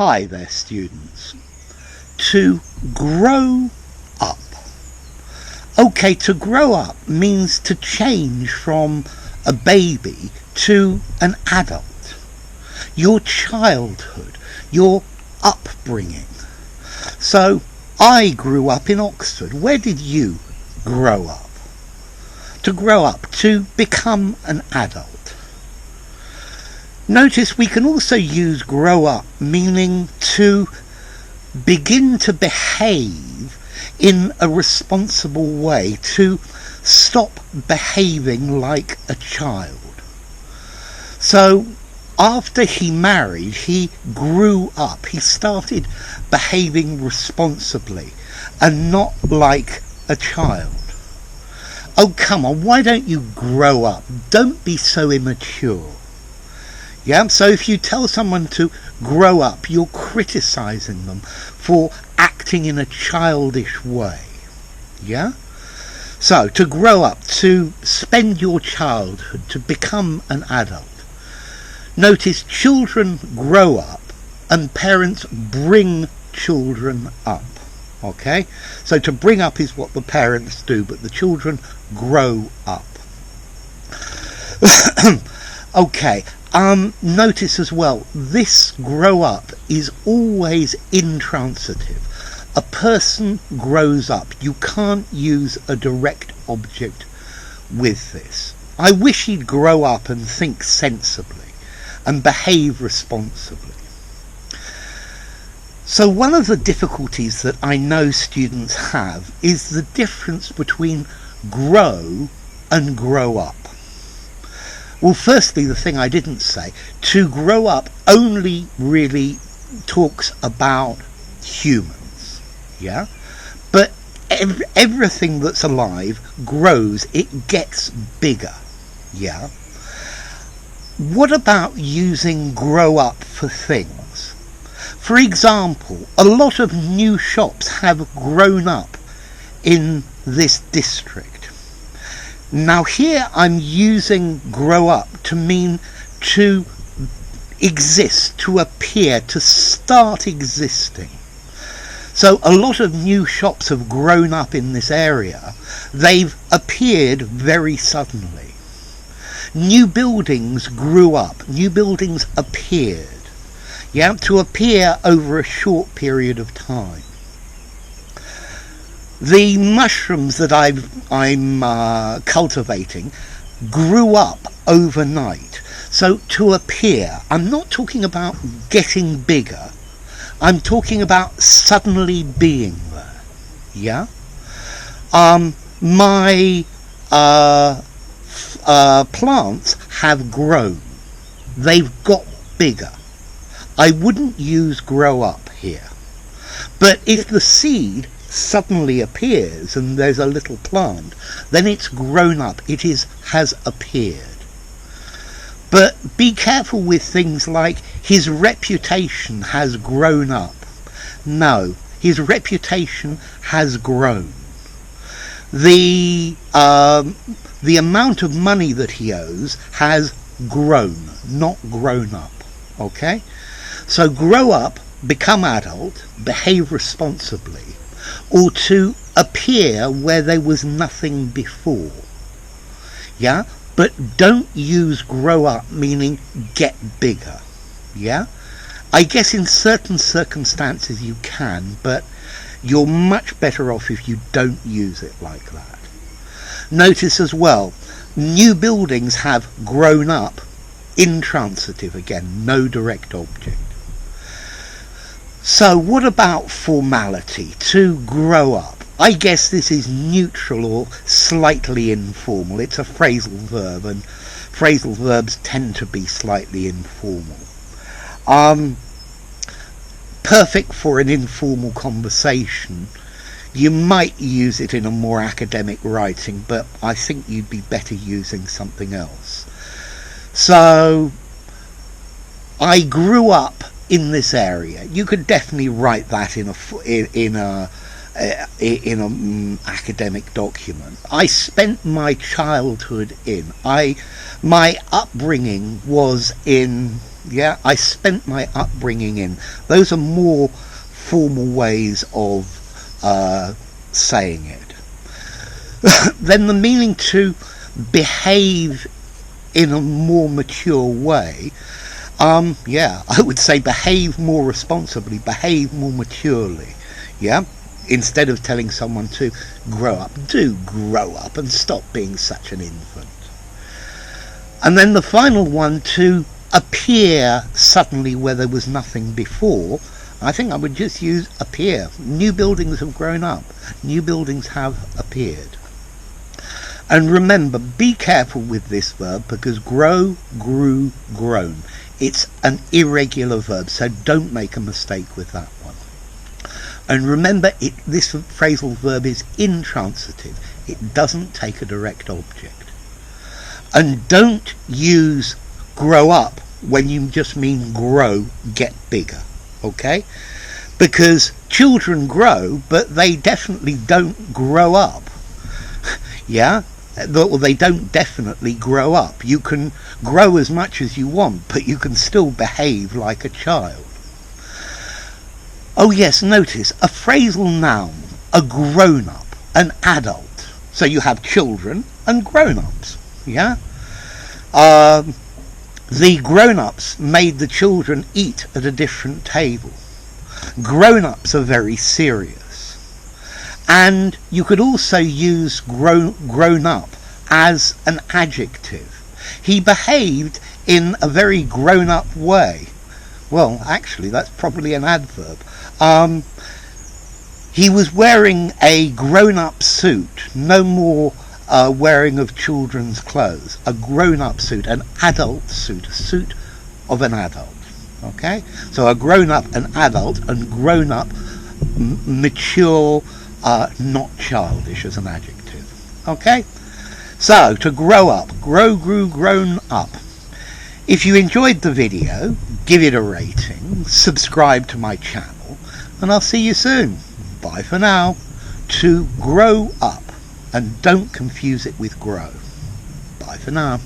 Hi there, students. To grow up. Okay, to grow up means to change from a baby to an adult. Your childhood, your upbringing. So, I grew up in Oxford. Where did you grow up? To grow up, to become an adult. Notice we can also use grow up meaning to begin to behave in a responsible way, to stop behaving like a child. So after he married, he grew up. He started behaving responsibly and not like a child. Oh, come on, why don't you grow up? Don't be so immature. Yeah, so if you tell someone to grow up, you're criticizing them for acting in a childish way. Yeah? So, to grow up, to spend your childhood, to become an adult. Notice children grow up and parents bring children up. Okay? So to bring up is what the parents do, but the children grow up. Okay. Notice as well, this grow up is always intransitive. A person grows up. You can't use a direct object with this. I wish he'd grow up and think sensibly and behave responsibly. So one of the difficulties that I know students have is the difference between grow and grow up. Well, firstly, the thing I didn't say, to grow up only really talks about humans, yeah? But everything that's alive grows, it gets bigger, yeah? What about using grow up for things? For example, a lot of new shops have grown up in this district. Now here I'm using grow up to mean to exist, to appear, to start existing. So a lot of new shops have grown up in this area. They've appeared very suddenly. New buildings grew up, new buildings appeared. Yeah, to appear over a short period of time. The mushrooms that I'm cultivating grew up overnight. So to appear, I'm not talking about getting bigger. I'm talking about suddenly being there. Yeah? My plants have grown. They've got bigger. I wouldn't use grow up here. But if the seed suddenly appears and there's a little plant, then it's grown up, has appeared. But be careful with things like his reputation has grown up. No, his reputation has grown. The amount of money that he owes has grown, not grown up. Okay? So grow up, become adult, behave responsibly, or to appear where there was nothing before. Yeah? But don't use grow up meaning get bigger. Yeah? I guess in certain circumstances you can, but you're much better off if you don't use it like that. Notice as well, new buildings have grown up, intransitive again, no direct object. So what about formality, to grow up? I guess this is neutral or slightly informal. It's a phrasal verb, and phrasal verbs tend to be slightly informal. Perfect for an informal conversation. You might use it in a more academic writing, but I think you'd be better using something else. So, I grew up in this area. You could definitely write that in a academic document. I spent my childhood in. My upbringing was in Yeah, I spent my upbringing in. Those are more formal ways of saying it. Then the meaning to behave in a more mature way, yeah, I would say behave more responsibly, behave more maturely. Yeah, instead of telling someone to grow up, do grow up and stop being such an infant. And then the final one, to appear suddenly where there was nothing before, I think I would just use appear. New buildings have grown up. New buildings have appeared. And remember, be careful with this verb, because grow, grew, grown. It's an irregular verb, so don't make a mistake with that one. And remember, this phrasal verb is intransitive. It doesn't take a direct object. And don't use grow up when you just mean grow, get bigger. Okay? Because children grow, but they definitely don't grow up. Yeah? Well, they don't definitely grow up. You can grow as much as you want, but you can still behave like a child. Oh yes, notice, a phrasal noun, a grown-up, an adult. So you have children and grown-ups. Yeah? The grown-ups made the children eat at a different table. Grown-ups are very serious. And you could also use grown up as an adjective. He behaved in a very grown-up way. Well, actually, that's probably an adverb. He was wearing a grown-up suit, no more wearing of children's clothes. A grown-up suit, an adult suit, a suit of an adult. Okay? So a grown-up, an adult, and grown-up, mature, not childish as an adjective. Okay? So, to grow up. Grow, grew, grown up. If you enjoyed the video, give it a rating, subscribe to my channel, and I'll see you soon. Bye for now. To grow up. And don't confuse it with grow. Bye for now.